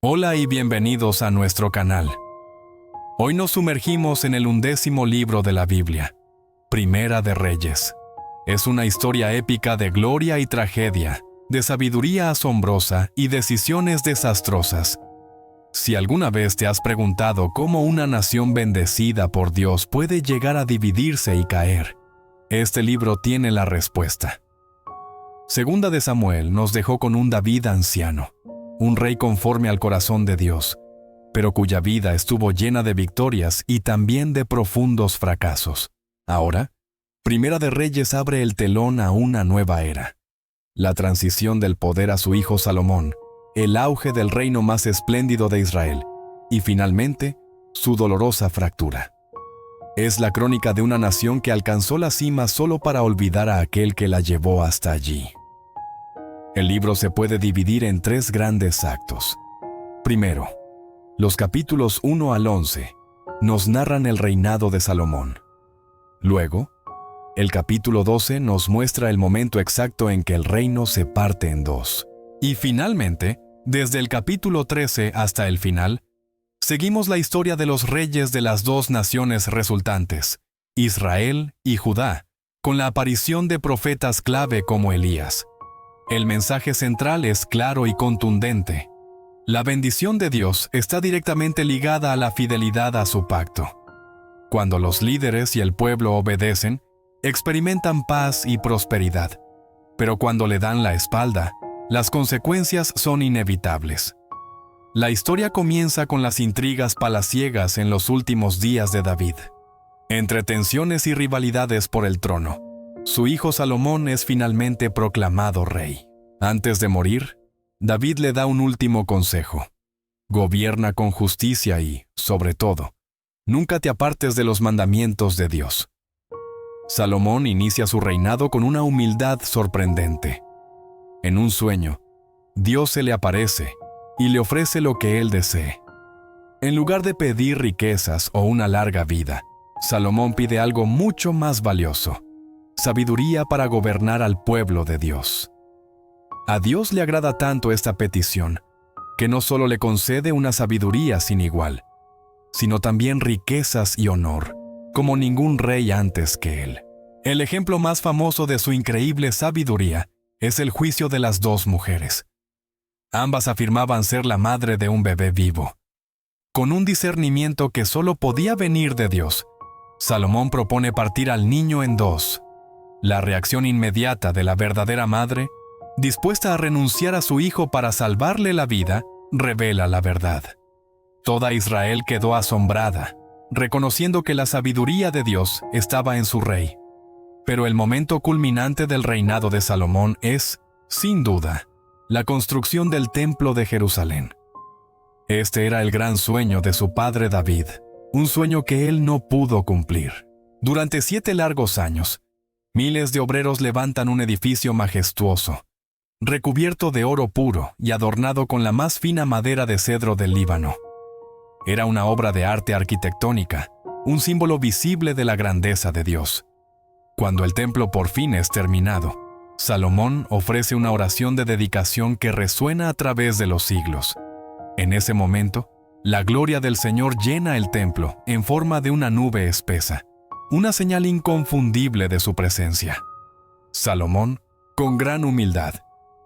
Hola y bienvenidos a nuestro canal. Hoy nos sumergimos en el 11º libro de la Biblia, Primera de Reyes. Es una historia épica de gloria y tragedia, de sabiduría asombrosa y decisiones desastrosas. Si alguna vez te has preguntado cómo una nación bendecida por Dios puede llegar a dividirse y caer, este libro tiene la respuesta. Segunda de Samuel nos dejó con un David anciano, un rey conforme al corazón de Dios, pero cuya vida estuvo llena de victorias y también de profundos fracasos. Ahora, Primera de Reyes abre el telón a una nueva era. La transición del poder a su hijo Salomón, el auge del reino más espléndido de Israel, y finalmente, su dolorosa fractura. Es la crónica de una nación que alcanzó la cima solo para olvidar a aquel que la llevó hasta allí. El libro se puede dividir en 3 grandes actos. Primero, los capítulos 1 al 11 nos narran el reinado de Salomón. Luego, el capítulo 12 nos muestra el momento exacto en que el reino se parte en dos. Y finalmente, desde el capítulo 13 hasta el final, seguimos la historia de los reyes de las 2 naciones resultantes, Israel y Judá, con la aparición de profetas clave como Elías. El mensaje central es claro y contundente. La bendición de Dios está directamente ligada a la fidelidad a su pacto. Cuando los líderes y el pueblo obedecen, experimentan paz y prosperidad. Pero cuando le dan la espalda, las consecuencias son inevitables. La historia comienza con las intrigas palaciegas en los últimos días de David. Entre tensiones y rivalidades por el trono, su hijo Salomón es finalmente proclamado rey. Antes de morir, David le da un último consejo. Gobierna con justicia y, sobre todo, nunca te apartes de los mandamientos de Dios. Salomón inicia su reinado con una humildad sorprendente. En un sueño, Dios se le aparece y le ofrece lo que él desee. En lugar de pedir riquezas o una larga vida, Salomón pide algo mucho más valioso: sabiduría para gobernar al pueblo de Dios. A Dios le agrada tanto esta petición, que no solo le concede una sabiduría sin igual, sino también riquezas y honor, como ningún rey antes que él. El ejemplo más famoso de su increíble sabiduría es el juicio de las 2 mujeres. Ambas afirmaban ser la madre de un bebé vivo. Con un discernimiento que solo podía venir de Dios, Salomón propone partir al niño en 2. La reacción inmediata de la verdadera madre, dispuesta a renunciar a su hijo para salvarle la vida, revela la verdad. Toda Israel quedó asombrada, reconociendo que la sabiduría de Dios estaba en su rey. Pero el momento culminante del reinado de Salomón es, sin duda, la construcción del Templo de Jerusalén. Este era el gran sueño de su padre David, un sueño que él no pudo cumplir. Durante 7 largos años, miles de obreros levantan un edificio majestuoso, recubierto de oro puro y adornado con la más fina madera de cedro del Líbano. Era una obra de arte arquitectónica, un símbolo visible de la grandeza de Dios. Cuando el templo por fin es terminado, Salomón ofrece una oración de dedicación que resuena a través de los siglos. En ese momento, la gloria del Señor llena el templo en forma de una nube espesa, una señal inconfundible de su presencia. Salomón, con gran humildad,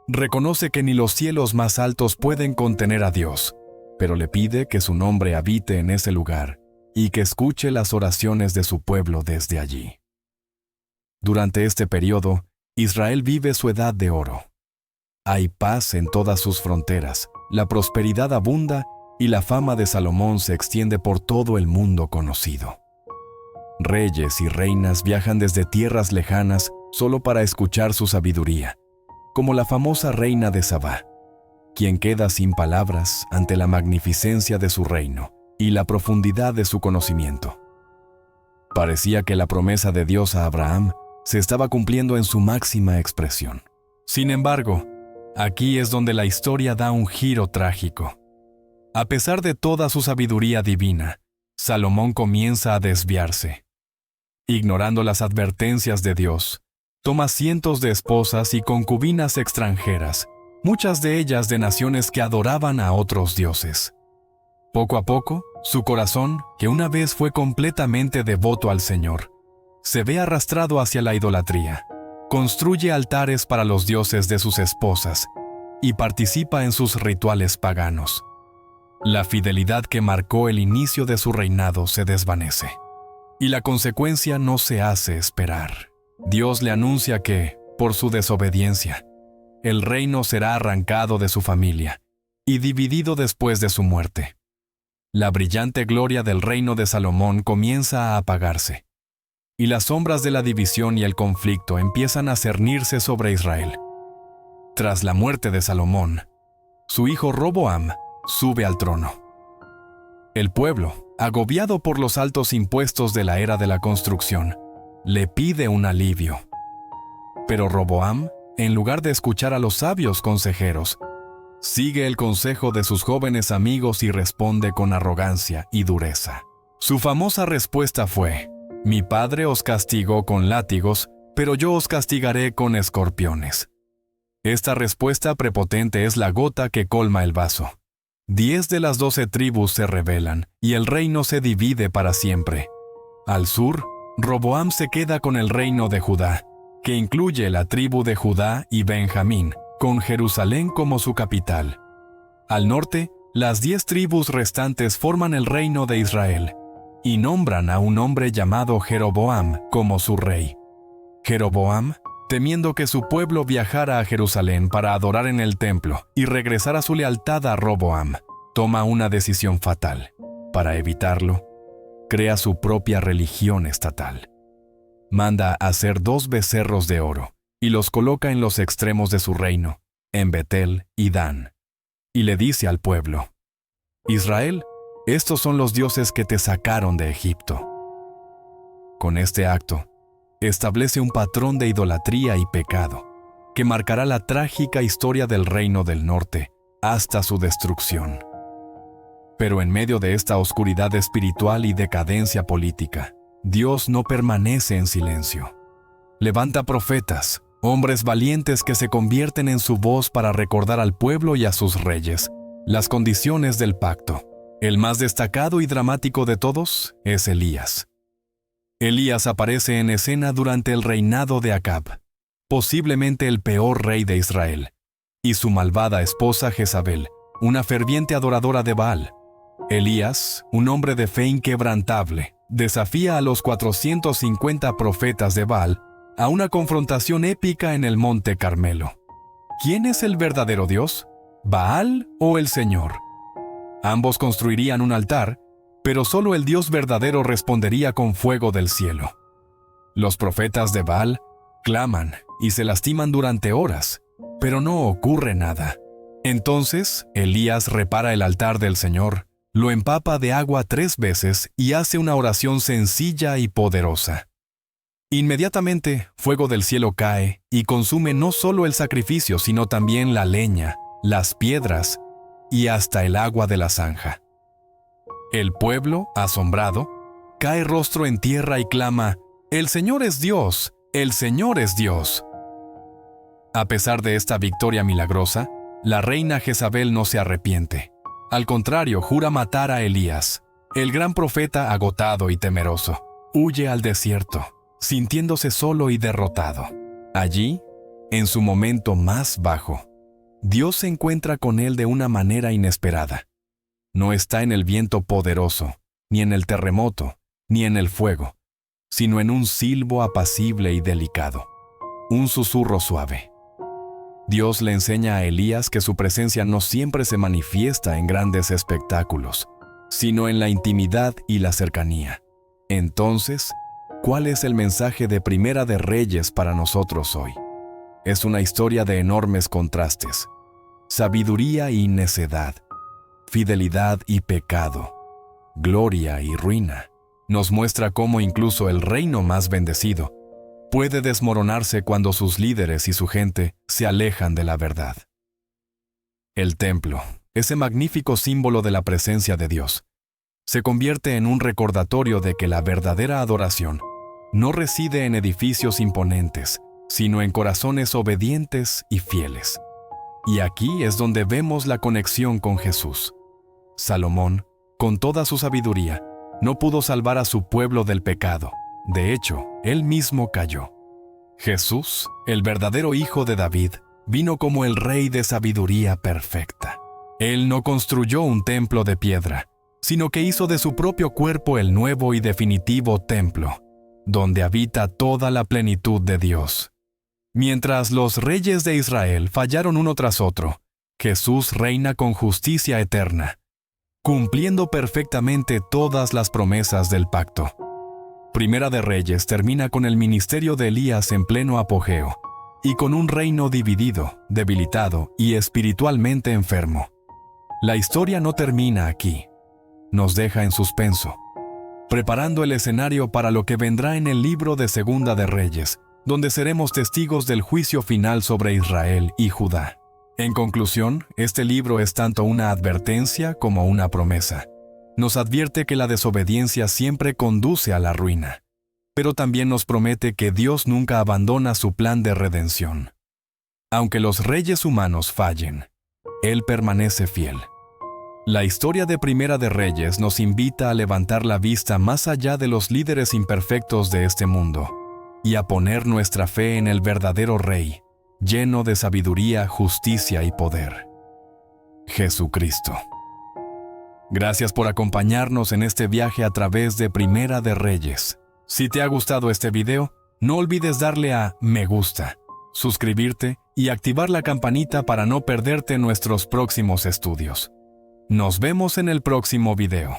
reconoce que ni los cielos más altos pueden contener a Dios, pero le pide que su nombre habite en ese lugar y que escuche las oraciones de su pueblo desde allí. Durante este periodo, Israel vive su edad de oro. Hay paz en todas sus fronteras, la prosperidad abunda y la fama de Salomón se extiende por todo el mundo conocido. Reyes y reinas viajan desde tierras lejanas solo para escuchar su sabiduría, como la famosa reina de Sabá, quien queda sin palabras ante la magnificencia de su reino y la profundidad de su conocimiento. Parecía que la promesa de Dios a Abraham se estaba cumpliendo en su máxima expresión. Sin embargo, aquí es donde la historia da un giro trágico. A pesar de toda su sabiduría divina, Salomón comienza a desviarse. Ignorando las advertencias de Dios, toma cientos de esposas y concubinas extranjeras muchas de ellas de naciones que adoraban a otros dioses. Poco a poco, su corazón, que una vez fue completamente devoto al Señor, se ve arrastrado hacia la idolatría. Construye altares para los dioses de sus esposas y participa en sus rituales paganos. La fidelidad que marcó el inicio de su reinado se desvanece, y la consecuencia no se hace esperar. Dios le anuncia que, por su desobediencia, el reino será arrancado de su familia y dividido después de su muerte. La brillante gloria del reino de Salomón comienza a apagarse, y las sombras de la división y el conflicto empiezan a cernirse sobre Israel. Tras la muerte de Salomón, su hijo Roboam sube al trono. El pueblo, agobiado por los altos impuestos de la era de la construcción, le pide un alivio. Pero Roboam, en lugar de escuchar a los sabios consejeros, sigue el consejo de sus jóvenes amigos y responde con arrogancia y dureza. Su famosa respuesta fue: «Mi padre os castigó con látigos, pero yo os castigaré con escorpiones». Esta respuesta prepotente es la gota que colma el vaso. 10 de las 12 tribus se rebelan, y el reino se divide para siempre. Al sur, Roboam se queda con el reino de Judá, que incluye la tribu de Judá y Benjamín, con Jerusalén como su capital. Al norte, las 10 tribus restantes forman el reino de Israel, y nombran a un hombre llamado Jeroboam como su rey. Jeroboam, temiendo que su pueblo viajara a Jerusalén para adorar en el templo y regresar a su lealtad a Roboam, toma una decisión fatal. Para evitarlo, crea su propia religión estatal. Manda hacer 2 becerros de oro y los coloca en los extremos de su reino, en Betel y Dan. Y le dice al pueblo: «Israel, estos son los dioses que te sacaron de Egipto». Con este acto, establece un patrón de idolatría y pecado que marcará la trágica historia del reino del norte hasta su destrucción. Pero en medio de esta oscuridad espiritual y decadencia política, Dios no permanece en silencio. Levanta profetas, hombres valientes que se convierten en su voz para recordar al pueblo y a sus reyes las condiciones del pacto. El más destacado y dramático de todos es Elías. Elías aparece en escena durante el reinado de Acab, posiblemente el peor rey de Israel, y su malvada esposa Jezabel, una ferviente adoradora de Baal. Elías, un hombre de fe inquebrantable, desafía a los 450 profetas de Baal a una confrontación épica en el Monte Carmelo. ¿Quién es el verdadero Dios? ¿Baal o el Señor? Ambos construirían un altar, pero solo el Dios verdadero respondería con fuego del cielo. Los profetas de Baal claman y se lastiman durante horas, pero no ocurre nada. Entonces, Elías repara el altar del Señor, lo empapa de agua 3 veces y hace una oración sencilla y poderosa. Inmediatamente, fuego del cielo cae y consume no solo el sacrificio, sino también la leña, las piedras y hasta el agua de la zanja. El pueblo, asombrado, cae rostro en tierra y clama: «El Señor es Dios, el Señor es Dios». A pesar de esta victoria milagrosa, la reina Jezabel no se arrepiente. Al contrario, jura matar a Elías. El gran profeta, agotado y temeroso, huye al desierto, sintiéndose solo y derrotado. Allí, en su momento más bajo, Dios se encuentra con él de una manera inesperada. No está en el viento poderoso, ni en el terremoto, ni en el fuego, sino en un silbo apacible y delicado, un susurro suave. Dios le enseña a Elías que su presencia no siempre se manifiesta en grandes espectáculos, sino en la intimidad y la cercanía. Entonces, ¿cuál es el mensaje de Primera de Reyes para nosotros hoy? Es una historia de enormes contrastes: sabiduría y necedad, fidelidad y pecado, gloria y ruina. Nos muestra cómo incluso el reino más bendecido puede desmoronarse cuando sus líderes y su gente se alejan de la verdad. El templo, ese magnífico símbolo de la presencia de Dios, se convierte en un recordatorio de que la verdadera adoración no reside en edificios imponentes, sino en corazones obedientes y fieles. Y aquí es donde vemos la conexión con Jesús. Salomón, con toda su sabiduría, no pudo salvar a su pueblo del pecado. De hecho, él mismo cayó. Jesús, el verdadero Hijo de David, vino como el Rey de sabiduría perfecta. Él no construyó un templo de piedra, sino que hizo de su propio cuerpo el nuevo y definitivo templo, donde habita toda la plenitud de Dios. Mientras los reyes de Israel fallaron uno tras otro, Jesús reina con justicia eterna, cumpliendo perfectamente todas las promesas del pacto. Primera de Reyes termina con el ministerio de Elías en pleno apogeo, y con un reino dividido, debilitado y espiritualmente enfermo. La historia no termina aquí. Nos deja en suspenso, preparando el escenario para lo que vendrá en el libro de Segunda de Reyes, donde seremos testigos del juicio final sobre Israel y Judá. En conclusión, este libro es tanto una advertencia como una promesa. Nos advierte que la desobediencia siempre conduce a la ruina, pero también nos promete que Dios nunca abandona su plan de redención. Aunque los reyes humanos fallen, Él permanece fiel. La historia de Primera de Reyes nos invita a levantar la vista más allá de los líderes imperfectos de este mundo y a poner nuestra fe en el verdadero Rey, lleno de sabiduría, justicia y poder: Jesucristo. Gracias por acompañarnos en este viaje a través de Primera de Reyes. Si te ha gustado este video, no olvides darle a me gusta, suscribirte y activar la campanita para no perderte nuestros próximos estudios. Nos vemos en el próximo video.